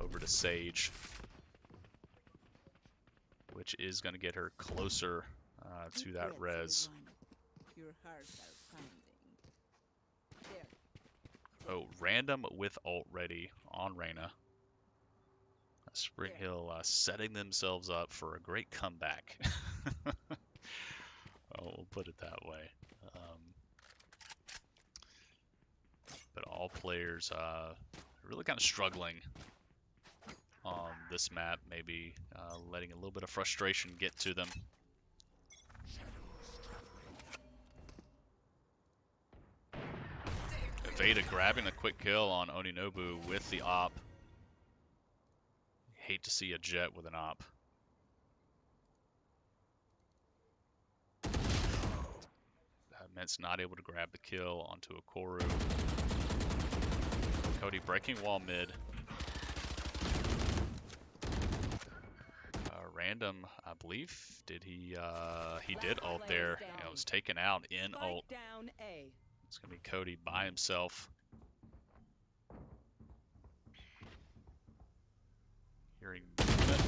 over to Sage, which is going to get her closer to that res. Oh, random with ult ready on Reyna. Spring Hill setting themselves up for a great comeback. We'll put it that way. But all players really kind of struggling on this map, maybe letting a little bit of frustration get to them. Veda grabbing a quick kill on Oninobu with the op. Hate to see a jet with an op. Ment's not able to grab the kill onto Okoro. Cody breaking wall mid. Random, I believe, did he did ult there. It was taken out in ult. It's going to be Cody by himself. Hearing movement.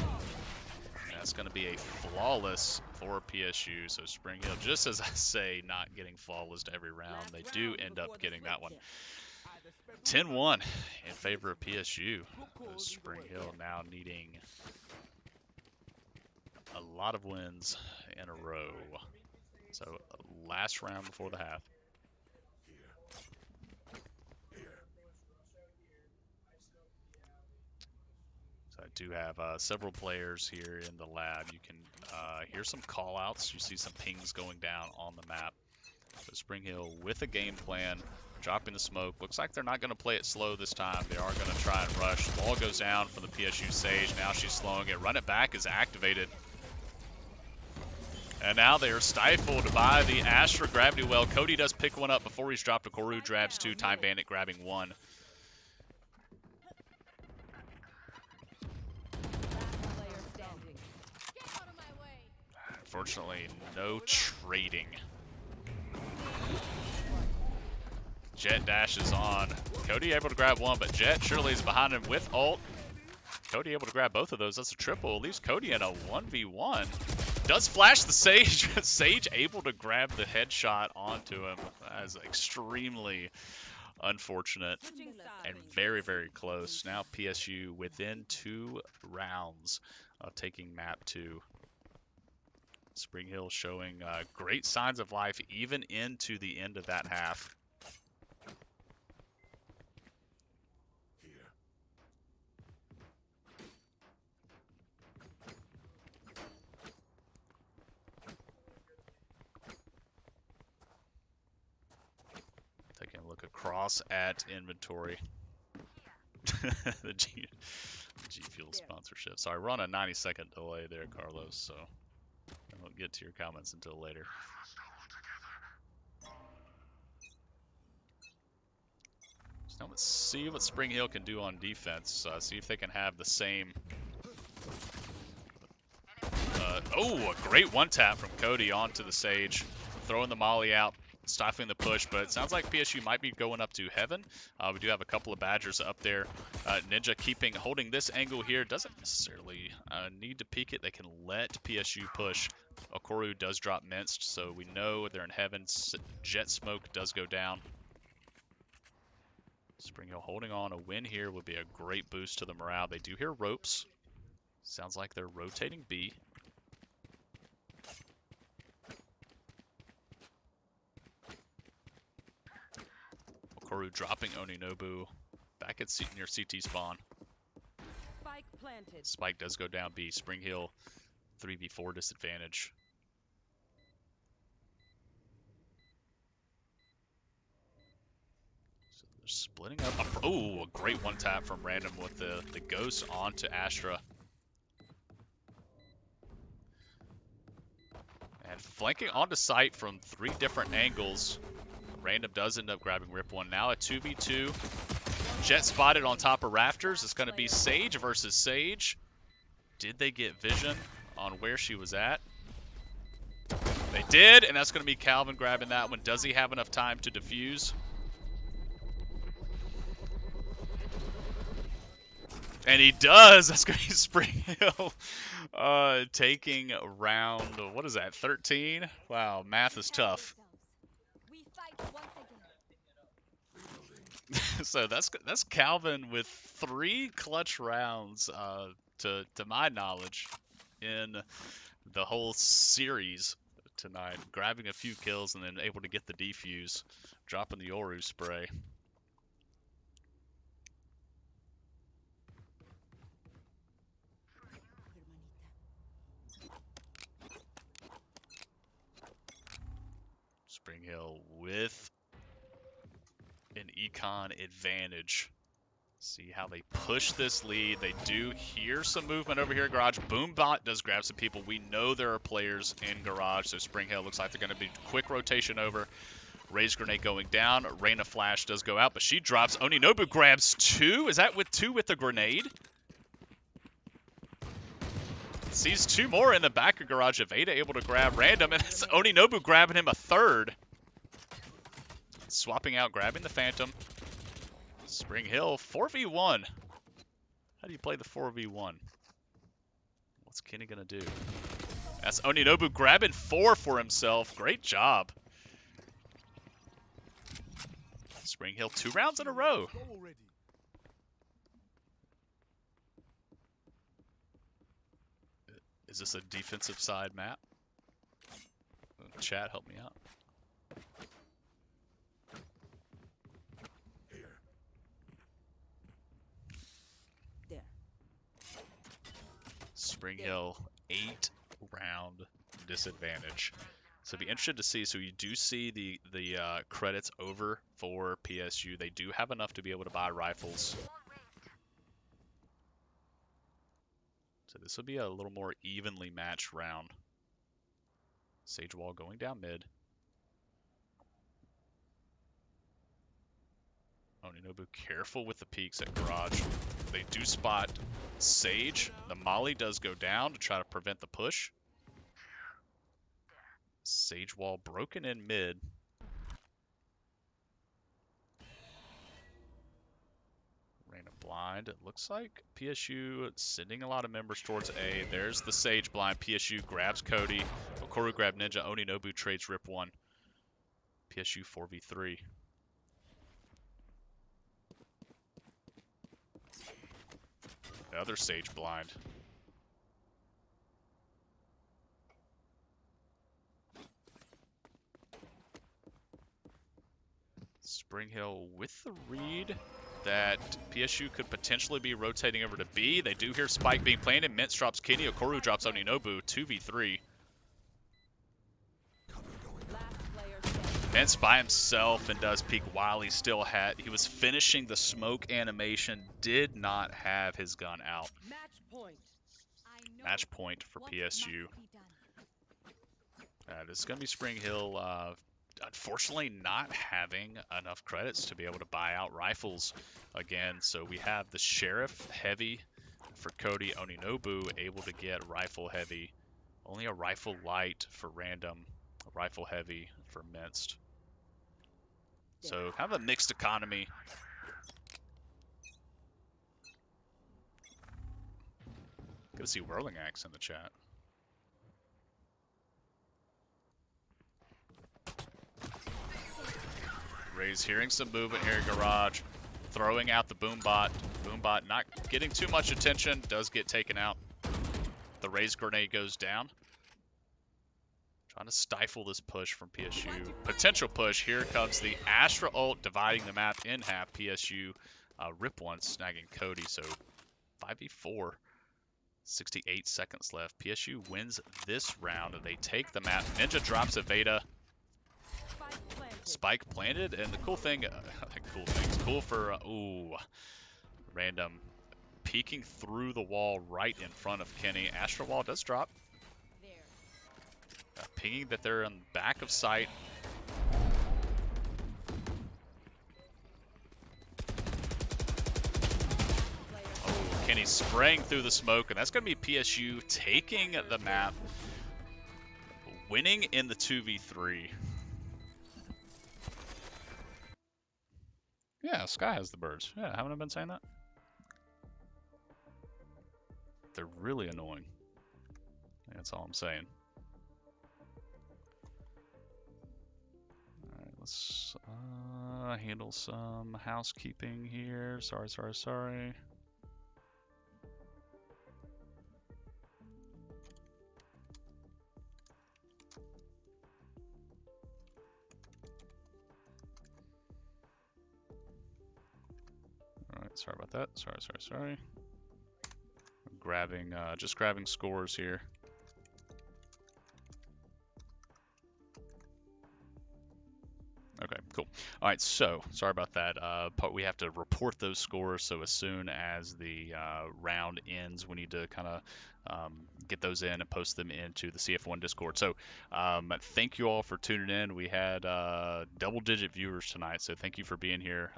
That's going to be a flawless for PSU. So Spring Hill, just as I say, not getting flawless every round. They do end up getting that one. 10-1 in favor of PSU. Spring Hill now needing a lot of wins in a row. So last round before the half. So I do have several players here in the lab. You can hear some call outs. You see some pings going down on the map. So Spring Hill with a game plan, dropping the smoke. Looks like they're not going to play it slow this time. They are going to try and rush. Ball goes down for the PSU Sage. Now she's slowing it. Run it back is activated. And now they are stifled by the Astra Gravity Well. Cody does pick one up before he's dropped. Koru grabs two. Time Bandit grabbing one. Unfortunately, no trading. Jet dashes on. Cody able to grab one, but Jet surely is behind him with ult. Cody able to grab both of those. That's a triple. Leaves Cody in a 1v1. Does flash the Sage. Sage able to grab the headshot onto him. That is extremely unfortunate and very, very close. Now PSU within 2 rounds of taking map 2. Spring Hill showing great signs of life even into the end of that half. Taking a look across at inventory. The G Fuel sponsorship. Sorry, we're on a 90-second delay there, Carlos, so I won't get to your comments until later. So now let's see what Spring Hill can do on defense. See if they can have the same. Oh, a great one tap from Cody onto the Sage, throwing the molly out, stifling the push, but it sounds like PSU might be going up to heaven. We do have a couple of Badgers up there. Ninja holding this angle here. Doesn't necessarily need to peek it. They can let PSU push. Koru does drop minced, so we know they're in heaven. Jet smoke does go down. Spring Hill holding on. A win here would be a great boost to the morale. They do hear ropes. Sounds like they're rotating B. Koru dropping Oninobu back at near CT spawn. Spike planted. Spike does go down B. Spring Hill 3v4 disadvantage. So they're splitting up. Oh, a great one tap from Random with the ghost onto Astra. And flanking onto site from 3 different angles. Random does end up grabbing Rip 1. Now a 2v2. Jet spotted on top of rafters. It's going to be Sage versus Sage. Did they get vision on where she was at? They did, and that's going to be Calvin grabbing that one. Does he have enough time to defuse? And he does. That's going to be Spring Hill taking round, what is that, 13? Wow, math is tough. So that's Calvin with 3 clutch rounds, to my knowledge, in the whole series tonight. Grabbing a few kills and then able to get the defuse, dropping the Oru spray. Spring Hill with an econ advantage. See how they push this lead. They do hear some movement over here in Garage. Boombot does grab some people. We know there are players in Garage, so Spring Hill looks like they're going to be quick rotation over. Raise grenade going down. Reina Flash does go out, but she drops. Oninobu grabs 2. Is that with 2 with the grenade? Sees 2 more in the back of Garage. Aveda able to grab Random, and it's Oninobu grabbing him a 3rd. Swapping out, grabbing the Phantom. Spring Hill, 4v1. How do you play the 4v1? What's Kenny gonna do? That's Oninobu grabbing 4 for himself. Great job. Spring Hill 2 rounds in a row. Go already. Is this a defensive side map? Chat, help me out. There. Spring Hill 8-round disadvantage. So be interested to see. So you do see the credits over for PSU. They do have enough to be able to buy rifles. So this will be a little more evenly matched round. Sage Wall going down mid. Oninobu careful with the peeks at Garage. They do spot Sage. The Molly does go down to try to prevent the push. Sage Wall broken in mid. Ran a blind. It looks like PSU sending a lot of members towards A. There's the Sage blind. PSU grabs Cody. Okoro grab Ninja. Oninobu trades Rip 1. PSU 4v3. The other Sage blind. Spring Hill with the read that PSU could potentially be rotating over to B. They do hear Spike being planted. Mintz drops Kenny. Okoro drops Oninobu. 2v3. Mintz by himself and does peek while he still had. He was finishing the smoke animation. Did not have his gun out. Match point. Match point for PSU. This is going to be Spring Hill. Unfortunately, not having enough credits to be able to buy out rifles again. So we have the Sheriff Heavy for Cody. Oninobu able to get Rifle Heavy. Only a Rifle Light for Random. A Rifle Heavy for Minced. So kind of a mixed economy. Good to see Whirling Axe in the chat. Ray's hearing some movement here in Garage. Throwing out the Boombot. Boombot not getting too much attention. Does get taken out. The Ray's grenade goes down. Trying to stifle this push from PSU. Potential push. Here comes the Astra ult dividing the map in half. PSU Rip 1 snagging Cody. So 5v4. 68 seconds left. PSU wins this round and they take the map. Ninja drops a Veda. Spike planted, and the cool thing, cool for, Random peeking through the wall right in front of Kenny. Astra Wall does drop. Pinging that they're on the back of sight. Oh, Kenny spraying through the smoke, and that's going to be PSU taking the map, winning in the 2v3. Yeah, Sky has the birds. Yeah, haven't I been saying that? They're really annoying. That's all I'm saying. Alright, let's handle some housekeeping here. Sorry. Alright, sorry about that. Sorry. Grabbing, just grabbing scores here. Okay, cool. All right, so sorry about that. But we have to report those scores. So as soon as the round ends, we need to kind of get those in and post them into the CF1 Discord. So thank you all for tuning in. We had double-digit viewers tonight, so thank you for being here.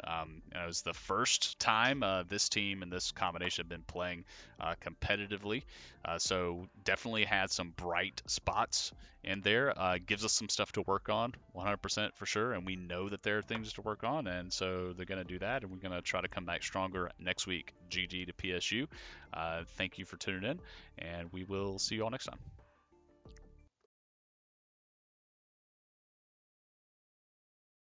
It was the first time this team and this combination have been playing competitively, so definitely had some bright spots in there. Gives us some stuff to work on, 100% for sure, and we know that there are things to work on, and so they're going to do that, and we're going to try to come back stronger next week. GG to PSU. Thank you for tuning in, and we will see you all next time.